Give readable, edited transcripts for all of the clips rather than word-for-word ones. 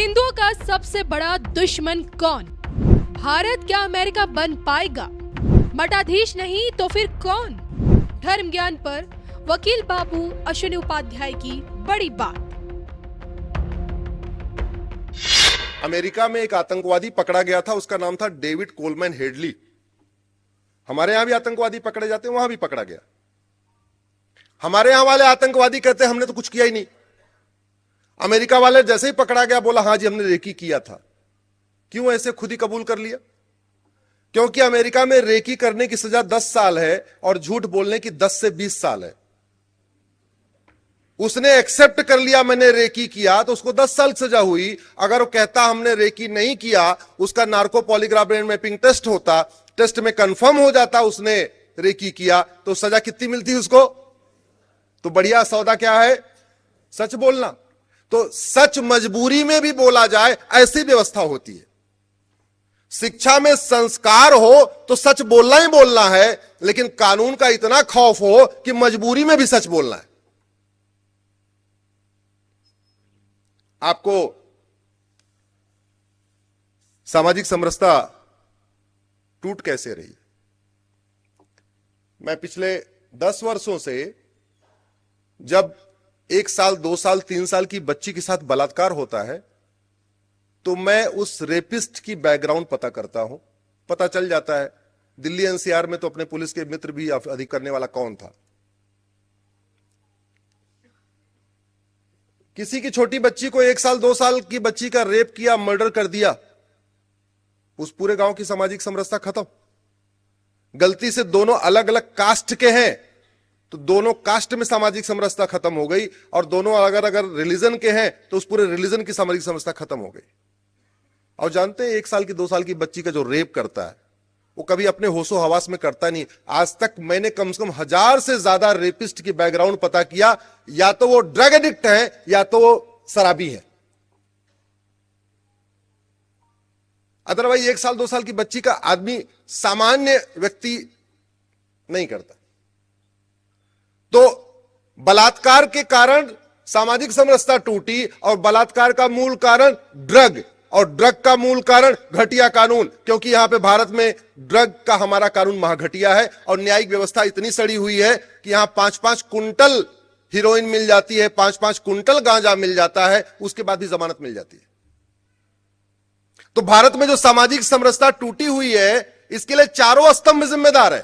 हिंदुओं का सबसे बड़ा दुश्मन कौन? भारत क्या अमेरिका बन पाएगा? मठाधीश नहीं तो फिर कौन? धर्म ज्ञान पर वकील बाबू अश्विनी उपाध्याय की बड़ी बात। अमेरिका में एक आतंकवादी पकड़ा गया था, उसका नाम था डेविड कोलमैन हेडली। हमारे यहां भी आतंकवादी पकड़े जाते हैं, वहां भी पकड़ा गया। हमारे यहां वाले आतंकवादी कहते हैं हमने तो कुछ किया ही नहीं। अमेरिका वाले जैसे ही पकड़ा गया बोला हां जी हमने रेकी किया था। क्यों ऐसे खुद ही कबूल कर लिया? क्योंकि अमेरिका में रेकी करने की सजा 10 साल है और झूठ बोलने की 10 से 20 साल है। उसने एक्सेप्ट कर लिया मैंने रेकी किया तो उसको 10 साल सजा हुई। अगर वो कहता हमने रेकी नहीं किया, उसका narco polygraph brain mapping test होता, टेस्ट में कंफर्म हो जाता उसने रेकी किया, तो सजा कितनी मिलती उसको? तो बढ़िया सौदा क्या है? सच बोलना। तो सच मजबूरी में भी बोला जाए, ऐसी व्यवस्था होती है। शिक्षा में संस्कार हो तो सच बोलना ही बोलना है, लेकिन कानून का इतना खौफ हो कि मजबूरी में भी सच बोलना है। आपको सामाजिक समरसता टूट कैसे रही? मैं पिछले 10 वर्षों से जब 1 साल 2 साल 3 साल की बच्ची के साथ बलात्कार होता है तो मैं उस रेपिस्ट की बैकग्राउंड पता करता हूं। पता चल जाता है दिल्ली एनसीआर में तो अपने पुलिस के मित्र भी अधिक करने वाला कौन था। किसी की छोटी बच्ची को 1 साल 2 साल की बच्ची का रेप किया, मर्डर कर दिया, उस पूरे गांव की सामाजिक समरसता खत्म। गलती से दोनों अलग अलग कास्ट के हैं तो दोनों कास्ट में सामाजिक समरसता खत्म हो गई, और दोनों अगर रिलीजन के हैं तो उस पूरे रिलीजन की सामाजिक समरसता खत्म हो गई। और जानते हैं 1 साल की 2 साल की बच्ची का जो रेप करता है वो कभी अपने होशो हवास में करता नहीं। आज तक मैंने कम से कम 1000 से ज्यादा रेपिस्ट की बैकग्राउंड पता किया, या तो वो ड्रग एडिक्ट है या तो वो शराबी है। अदरवाइज 1 साल 2 साल की बच्ची का आदमी सामान्य व्यक्ति नहीं करता। तो बलात्कार के कारण सामाजिक समरसता टूटी, और बलात्कार का मूल कारण ड्रग, और ड्रग का मूल कारण घटिया कानून। क्योंकि यहां पे भारत में ड्रग का हमारा कानून महाघटिया है, और न्यायिक व्यवस्था इतनी सड़ी हुई है कि यहां 5-5 कुंटल हीरोइन मिल जाती है, 5-5 कुंटल गांजा मिल जाता है, उसके बाद भी जमानत मिल जाती है। तो भारत में जो सामाजिक समरसता टूटी हुई है, इसके लिए चारों स्तंभ जिम्मेदार है।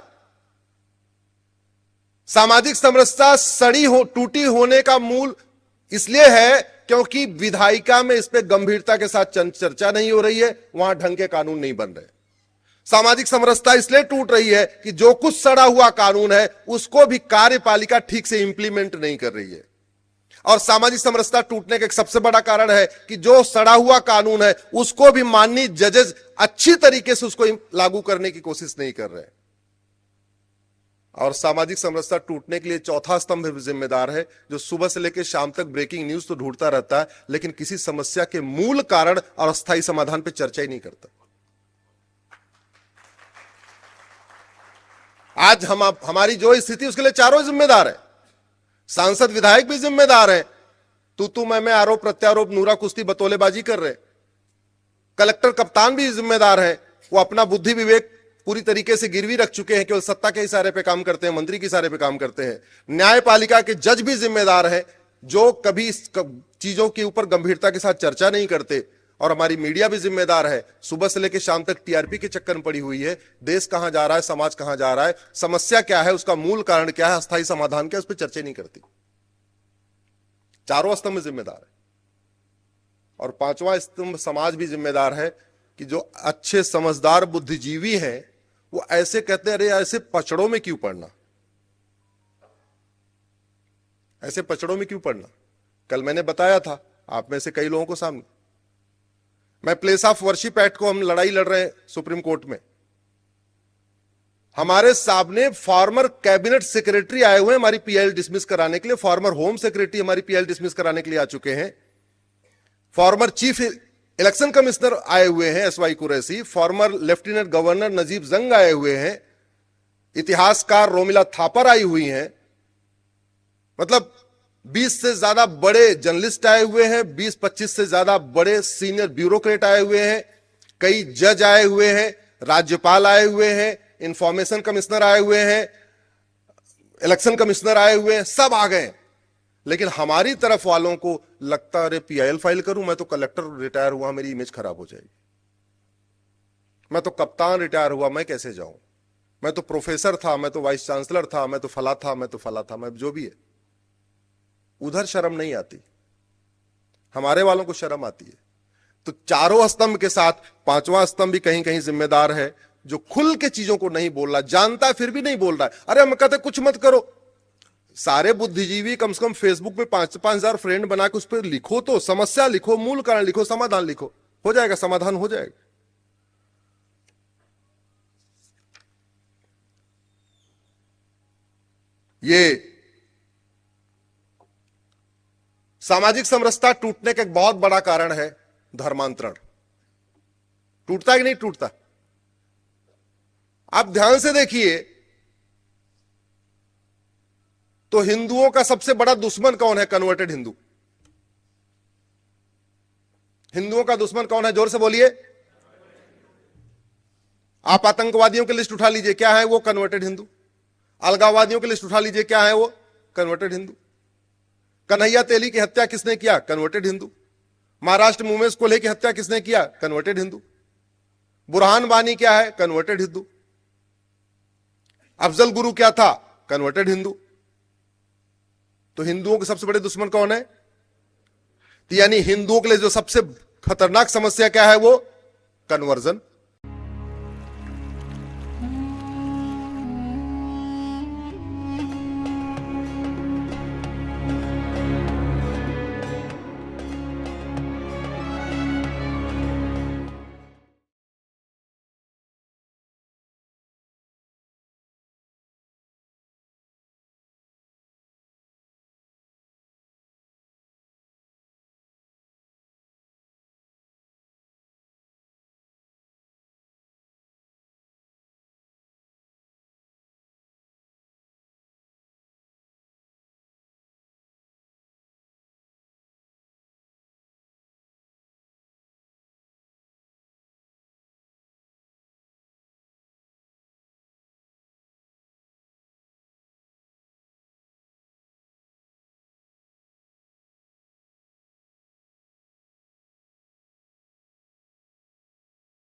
सामाजिक समरसता टूटी होने का मूल इसलिए है क्योंकि विधायिका में इस पे गंभीरता के साथ चर्चा नहीं हो रही है, वहां ढंग के कानून नहीं बन रहे। सामाजिक समरसता इसलिए टूट रही है कि जो कुछ सड़ा हुआ कानून है उसको भी कार्यपालिका ठीक से इंप्लीमेंट नहीं कर रही है। और सामाजिक समरसता टूटने का एक सबसे बड़ा कारण है कि जो सड़ा हुआ कानून है उसको भी माननीय जजेस अच्छी तरीके से उसको लागू करने की कोशिश नहीं कर रहे। और सामाजिक समरसता टूटने के लिए चौथा स्तंभ जिम्मेदार है, जो सुबह से लेकर शाम तक ब्रेकिंग न्यूज तो ढूंढता रहता है, लेकिन किसी समस्या के मूल कारण और अस्थायी समाधान पर चर्चा ही नहीं करता। आज हमारी जो स्थिति उसके लिए चारों जिम्मेदार है। सांसद विधायक भी जिम्मेदार है। तू मैं आरोप प्रत्यारोप नूरा कुश्ती बतौलेबाजी कर रहे। कलेक्टर कप्तान भी जिम्मेदार है, वो अपना बुद्धि विवेक पूरी तरीके से गिरवी रख चुके हैं, केवल सत्ता के इशारे पे काम करते हैं, मंत्री के इशारे पे काम करते हैं। न्यायपालिका के जज भी जिम्मेदार है, जो कभी इस चीजों के ऊपर गंभीरता के साथ चर्चा नहीं करते। और हमारी मीडिया भी जिम्मेदार है, सुबह से लेकर शाम तक टीआरपी के चक्कर में पड़ी हुई है। देश कहां जा रहा है, समाज कहां जा रहा है, समस्या क्या है, उसका मूल कारण क्या है, अस्थायी समाधान क्या है, उस पर चर्चा नहीं करती। चारों स्तंभ जिम्मेदार है। और 5वां स्तंभ समाज भी जिम्मेदार है कि जो अच्छे समझदार बुद्धिजीवी हैं वो ऐसे कहते हैं अरे ऐसे पचड़ों में क्यों पड़ना, ऐसे पचड़ों में क्यों पड़ना। कल मैंने बताया था आप में से कई लोगों को सामने, मैं प्लेस ऑफ वर्शिप एक्ट को हम लड़ाई लड़ रहे हैं सुप्रीम कोर्ट में। हमारे सामने फॉर्मर कैबिनेट सेक्रेटरी आए हुए हैं हमारी पीएल डिसमिस कराने के लिए, फॉर्मर होम सेक्रेटरी हमारी पीएल डिसमिस कराने के लिए आ चुके हैं, फॉर्मर चीफ इलेक्शन कमिश्नर आए हुए हैं SY Quraishi, former lieutenant governor Najeeb Jung आए हुए हैं, इतिहासकार रोमिला थापर आई हुई हैं। मतलब 20 से ज्यादा बड़े जर्नलिस्ट आए हुए हैं, 20-25 से ज्यादा बड़े सीनियर ब्यूरोक्रेट आए हुए हैं, कई जज आए हुए हैं, राज्यपाल आए हुए हैं, इंफॉर्मेशन कमिश्नर आए हुए हैं, इलेक्शन कमिश्नर आए हुए हैं, सब आ गए। लेकिन हमारी तरफ वालों को लगता अरे PIL फाइल करूं, मैं तो कलेक्टर रिटायर हुआ, मेरी इमेज खराब हो जाएगी, मैं तो कप्तान रिटायर हुआ, मैं कैसे जाऊं, मैं तो प्रोफेसर था, मैं तो वाइस चांसलर था, मैं तो फला था, मैं तो फला था, मैं जो भी है। उधर शर्म नहीं आती, हमारे वालों को शर्म आती है। तो चारों स्तंभ के साथ पांचवा स्तंभ भी कहीं कहीं जिम्मेदार है, जो खुल के चीजों को नहीं बोल रहा, जानता है फिर भी नहीं बोल रहा है। अरे हम कहते कुछ मत करो, सारे बुद्धिजीवी कम से कम फेसबुक पे 5,000 फ्रेंड बना के उस पर लिखो, तो समस्या लिखो, मूल कारण लिखो, समाधान लिखो, हो जाएगा, समाधान हो जाएगा। ये सामाजिक समरसता टूटने का एक बहुत बड़ा कारण है धर्मांतरण। टूटता है कि नहीं टूटता? आप ध्यान से देखिए तो हिंदुओं का सबसे बड़ा दुश्मन कौन है? कन्वर्टेड हिंदू। हिंदुओं का दुश्मन कौन है? जोर से बोलिए। आप आतंकवादियों की लिस्ट उठा लीजिए, क्या है वो? कन्वर्टेड हिंदू। अलगाववादियों की लिस्ट उठा लीजिए, क्या है वो? कन्वर्टेड हिंदू। कन्हैया तेली की हत्या किसने किया? कन्वर्टेड हिंदू। महाराष्ट्र में उमेश कोल्हे की हत्या किसने किया? कन्वर्टेड हिंदू। बुरहान वानी क्या है? कन्वर्टेड हिंदू। अफजल गुरु क्या था? कन्वर्टेड हिंदू। तो हिंदुओं के सबसे बड़े दुश्मन कौन है? तो यानी हिंदुओं के लिए जो सबसे खतरनाक समस्या क्या है? वो कन्वर्जन।